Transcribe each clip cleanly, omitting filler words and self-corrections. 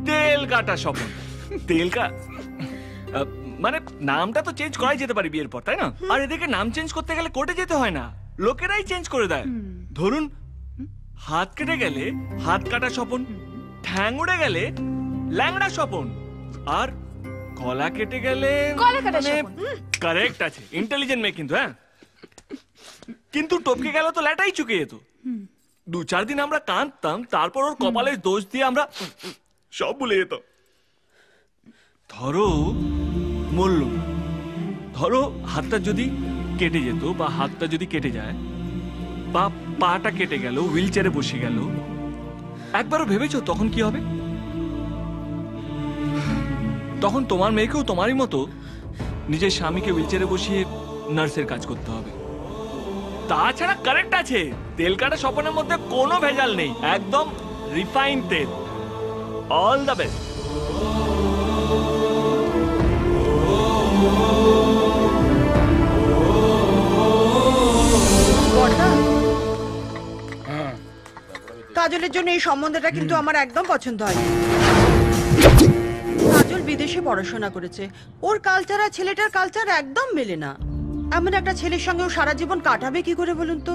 তেল কাটা স্বপন। তেল মানে নামটা তো চেঞ্জ করাই যেতে পারে বিয়ের পর, তাই না? আর এদিকে নাম চেঞ্জ করতে গেলে কোর্টে যেতে হয় না, লোকেরাই চেঞ্জ করে দেয়। ধরুন হাত কেটে গেলে হাত কাটা স্বপন, ঠ্যাং উড়ে গেলে ল্যাংড়া স্বপন, আর গলা কেটে গেলে কারেক্ট আছে, ইন্টেলিজেন্ট মেয়ে কিন্তু। হ্যাঁ, কিন্তু টপকে গেল তো ল্যাটাই চুকে যেত। 2-4 দিন আমরা কাঁদতাম, তারপর ওর কপালের দোষ দিয়ে আমরা সব ভুলে যেত। ধরো মরল, ধরো হাতটা যদি কেটে যেত বা হাতটা যদি কেটে যায় বা পাটা কেটে গেল, হুইল চেয়ারে বসে গেল, একবারও ভেবেছো তখন কি হবে? তখন তোমার মেয়েকেও তোমারই মতো নিজের স্বামীকে হুইল চেয়ারে বসিয়ে নার্সের কাজ করতে হবে। তাছাড়া কারেক্ট আছে, তেল কাটা স্বপনের মধ্যে কোনো ভেজাল নেই, একদম রিফাইন তেল। All the best. কাজলের জন্য এই সম্বন্ধটা কিন্তু আমার একদম পছন্দ হয়নি। কাজল বিদেশে পড়াশোনা করেছে, ওর কালচার আর ছেলেটার কালচার একদম মেলে না। এমন একটা ছেলের সঙ্গে ও সারা জীবন কাটাবে কি করে বলুন তো?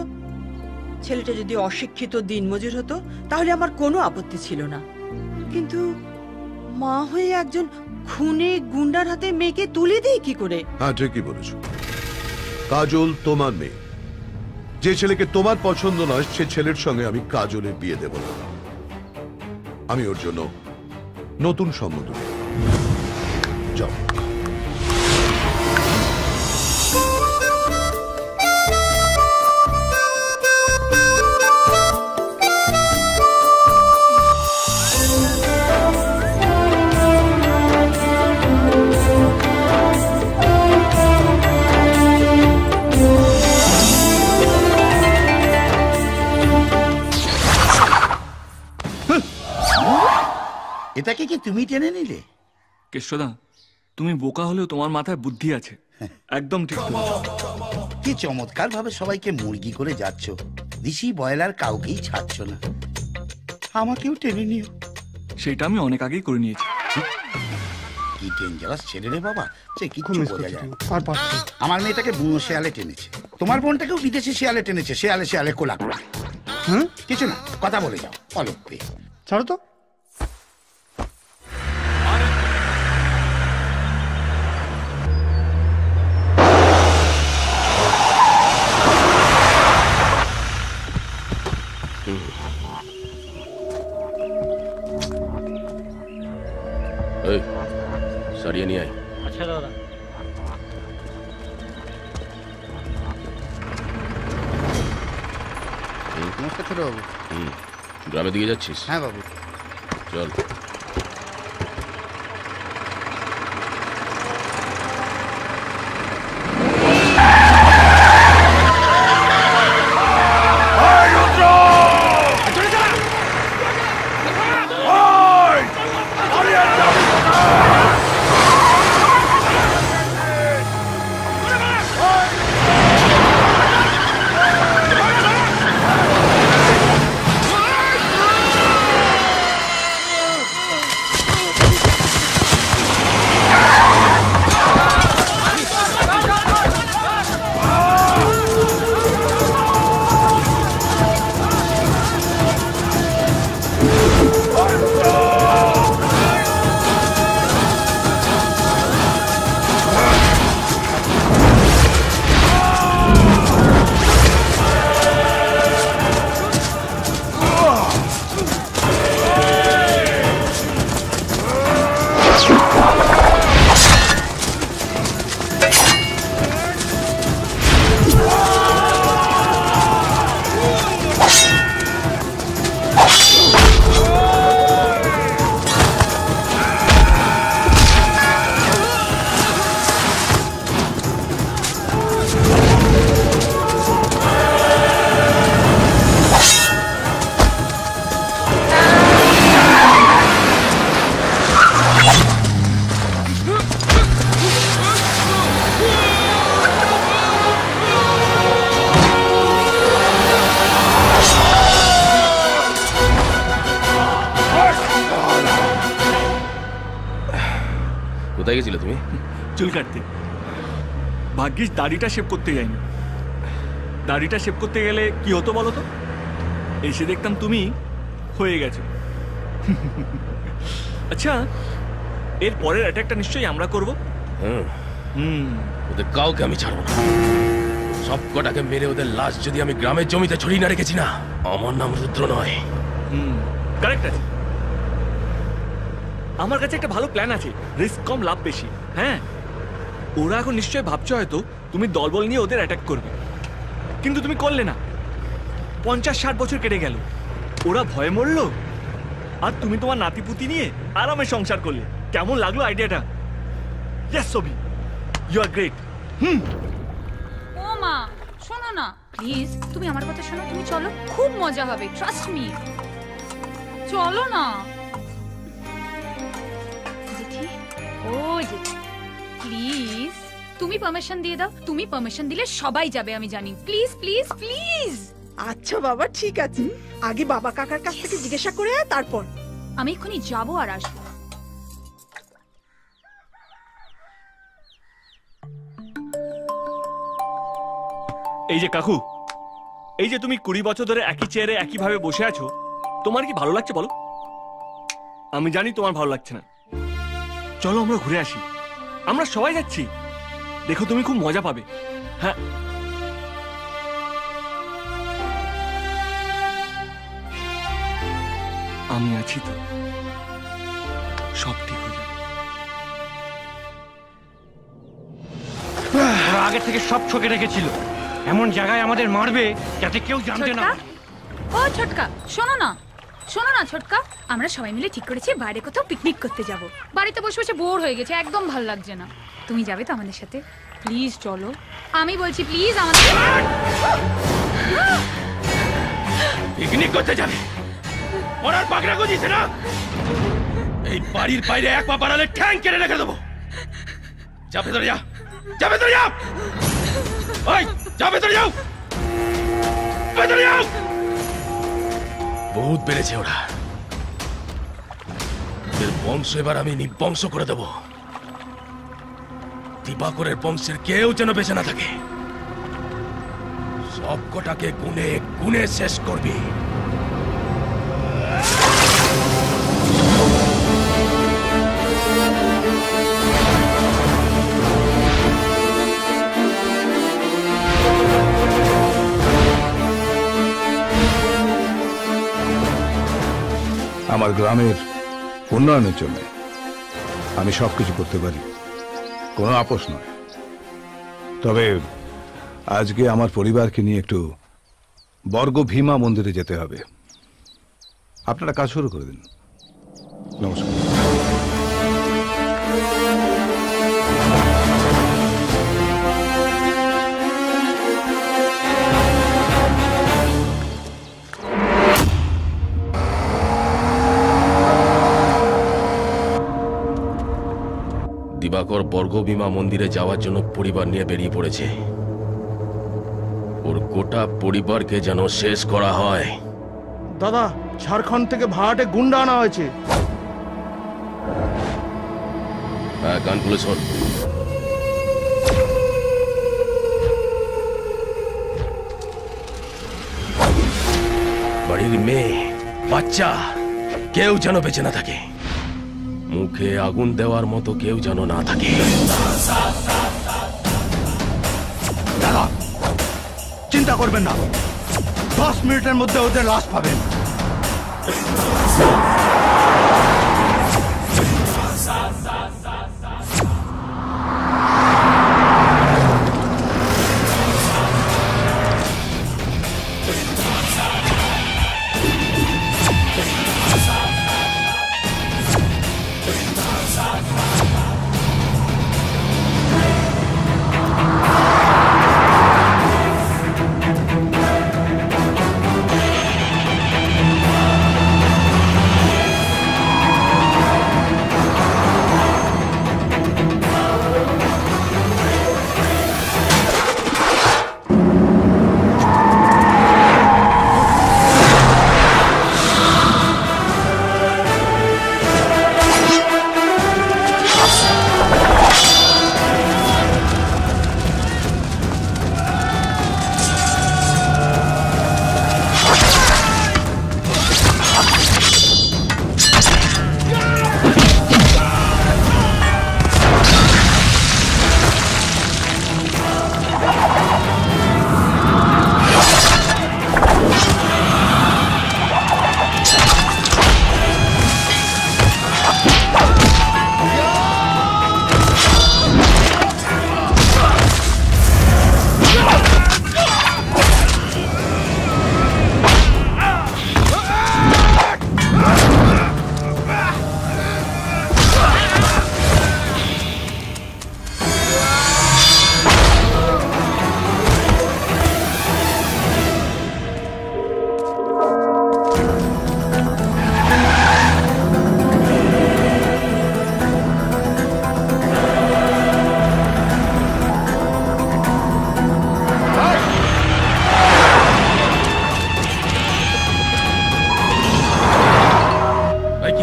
ছেলেটা যদি অশিক্ষিত দিনমজুর হতো তাহলে আমার কোনো আপত্তি ছিল না, কিন্তু মা হয়ে একজন খুনে গুন্ডার হাতে মেয়েকে তুলে দেয় কি করে? হ্যাঁ, ঠিকই বলেছো। কাজল তোমার মেয়ে, যে ছেলেকে তোমার পছন্দ নয় সে ছেলের সঙ্গে আমি কাজলের বিয়ে দেব না। আমি ওর জন্য নতুন সম্বন্ধ যাও। এটাকে কি তুমি টেনে নিলে? কেষ্টদা, তুমি বোকা হলেও তোমার মাথায় বুদ্ধি আছে, একদম ঠিক। কি চমৎকার ভাবে সবাইকে মুরগি করে যাচ্ছ, দিশি বয়লার কাউকেই ছাড়ছ না। আমাকেও টেনে নিও। সেটা আমি অনেক আগেই করে নিয়েছি। কি ডেঞ্জারাস ছেলে রে বাবা, সে কিচ্ছু বোঝা যায় না। আমার মেয়েটাকে বুনো শেয়ালে টেনেছে, তোমার বোনটাকেও বিদেশি শেয়ালে টেনেছে, শেয়ালে শেয়ালে কোলা কোলা। কিছু না, কথা বলে যাও অলোক পেয়ে। ছাড়ো তো। সারিয়ে নিয়ে আয়। আচ্ছা দাদা। নমস্কার ছোট বাবু। গ্রামের দিকে যাচ্ছিস? হ্যাঁ বাবু। চল। কোথায় গেছিলে তুমি? চুল কাটতে। ভাগ্যিস দাড়িটা শেভ করতে যাইনি। দাড়িটা শেভ করতে গেলে কি হতো বলো তো? এসে দেখতাম তুমি হয়ে গেছো। আচ্ছা, এর পরের অ্যাটাকটা নিশ্চয়ই আমরা করব। ওদের কাউকে আমি ছাড়বো না। সব কটাকে মেরে ওদের লাশ যদি আমি গ্রামের জমিতে ছড়িয়ে না রেখেছি না, আমার নাম রুদ্র নয়। কারেক্ট আছে। আমার কাছে একটা ভালো প্ল্যান আছে, রিস্ক কম লাভ বেশি। হ্যাঁ, ওরা এখন নিশ্চয়ই ভাবছো হয়তো তুমি দলবল নিয়ে ওদের অ্যাটাক করবে, কিন্তু তুমি করলে না। 50-60 বছর কেটে গেল, ওরা ভয়ে মরলো, আর তুমি তোমার নাতিপুতি নিয়ে আরামে সংসার করলে। কেমন লাগলো আইডিয়াটা? ইয়েস সবি, ইউ আর গ্রেট। ও মা, শোনো না প্লিজ, তুমি আমার কথা শোনো, তুমি চলো, খুব মজা হবে, ট্রাস্ট মি। চলো না জেঠি, ও জেঠি প্লিজ, তুমি পারমিশন দিয়ে দাও। তুমি পারমিশন দিলে সবাই যাবে, আমি জানি। Please please please. আচ্ছা বাবা, ঠিক আছে, আগে বাবা কাকার কাছ থেকে জিজ্ঞাসা করে তারপর। আমি এক্ষুনি যাবো আর আসবো। এই যে কাকু, এই যে তুমি 20 বছর ধরে একই চেয়ারে একইভাবে বসে আছো, তোমার কি ভালো লাগছে বলো? আমি জানি তোমার ভালো লাগছে না। চলো আমরা ঘুরে আসি। আমরা সবাই যাচ্ছি, দেখো তুমি খুব মজা পাবে। হ্যাঁ, আমি আছি তো, সব ঠিক হয়ে যাবে। ওরা আগে থেকে সব ছকে রেখেছিল, এমন জায়গায় আমাদের মারবে যাতে কেউ জানতে না। ও ছোটকা, শোনো না, শোনো না ছোটকা, আমরা সবাই মিলে ঠিক করেছি বাইরে কোথাও পিকনিক করতে যাব। বাড়িতে বসে বসে বোর হয়ে গেছে, একদম ভালো লাগছে না। তুমি যাবে তো আমাদের সাথে? প্লিজ চলো, আমি বলছি প্লিজ আমাদের। পিকনিক করতে যাবে? ওনার পাগড়া গজিছে না? এই বাড়ির বাইরে এক পা বাড়ালে ঠ্যাং কেটে রেখে দেবো। যা ভেতরে যা, যা ভেতরে যাও। ওই যা ভেতরে যাও, ভেতরে যাও। বহুত বেড়েছে ওরা, এর বংশ এবার আমি নিবংশ করে দেব। দিবাকরের বংশের কেউ যেন বেঁচে না থাকে। সব কটাকে গুনে গুনে শেষ করবি। আমার গ্রামের উন্নয়নের জন্য আমি সবকিছু করতে পারি, কোনো আপোষ নয়। তবে আজকে আমার পরিবারকে নিয়ে একটু বর্গ ভীমা মন্দিরে যেতে হবে। আপনারা কাজ শুরু করে দিন। নমস্কার। দিবাকর বর্গভীমা মন্দিরে যাওয়ার জন্য পরিবার নিয়ে বেরিয়ে পড়েছে। ওর গোটা পরিবারকে যেন শেষ করা হয়। দাদা, ঝাড়খণ্ড থেকে ভাড়াটে গুন্ডা আনা হয়েছে। হ্যাঁ, কান খুলে শোন। বাড়ির মেয়ে, বাচ্চা কেউ যেন বেঁচে না থাকে। মুখে আগুন দেওয়ার মতো কেউ যেন না থাকে। দাদা, চিন্তা করবেন না, 10 মিনিটের মধ্যে ওদের লাশ পাবেন।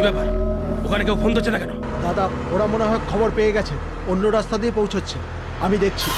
ব্যাপার? ওখানে কেউ ফোন ধরছে না কেন? দাদা, ওরা মনে হয় খবর পেয়ে গেছে, অন্য রাস্তা দিয়ে পৌঁছচ্ছে। আমি দেখছি।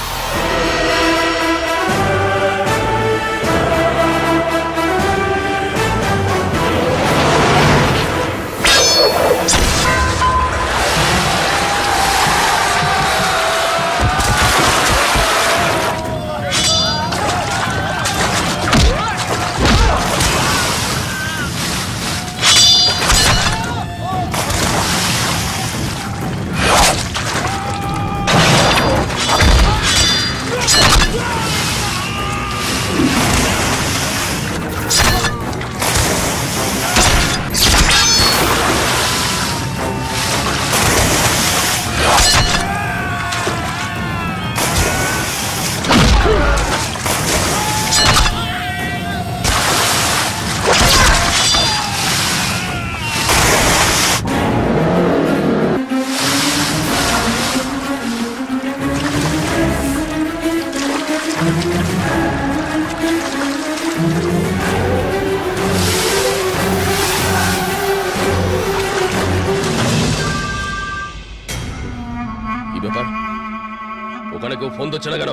কি ব্যাপার? ওখানে কেউ ফোন ধরছে না কেন?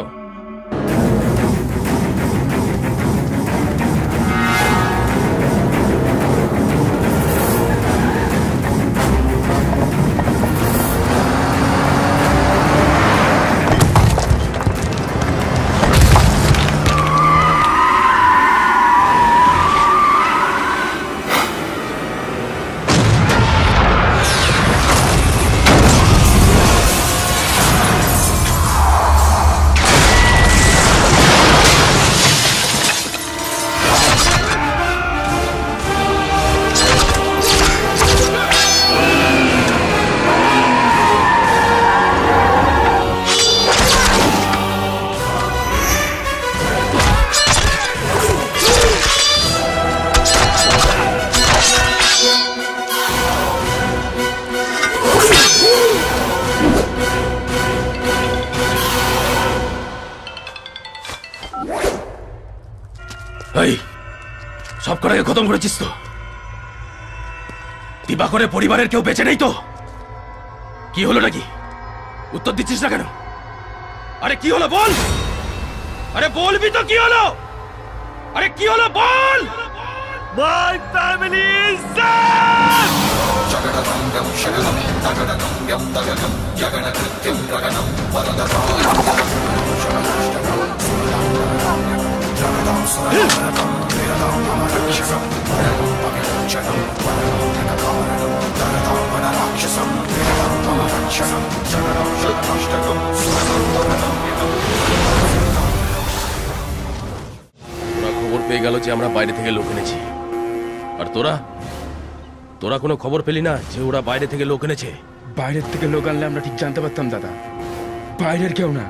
সব কটাকে খতম করেছিস তো? দিবাকরের পরিবারের কেউ বেঁচে নেই তো? কি হলো নাকি? উত্তর দিচ্ছিস না কেন? আরে কি হলো বল? আরে বলবি তো কি হলো? আরে কি হলো বল? My family is dead! ওরা খবর পেয়ে গেল যে আমরা বাইরে থেকে লোক এনেছি, আর তোরা তোরা কোনো খবর পেলি না যে ওরা বাইরে থেকে লোক এনেছে? বাইরের থেকে লোক আনলে আমরা ঠিক জানতে পারতাম দাদা। বাইরের কেউ না,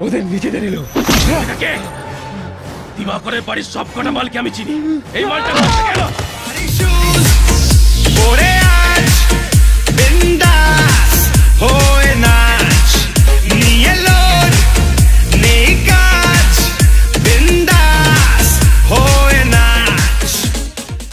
ওদের নিজেদের এলো। দিবাকরের বাড়ির সব কটা মালকে আমি চিনি। এই মালটা কোথা থেকে এলো?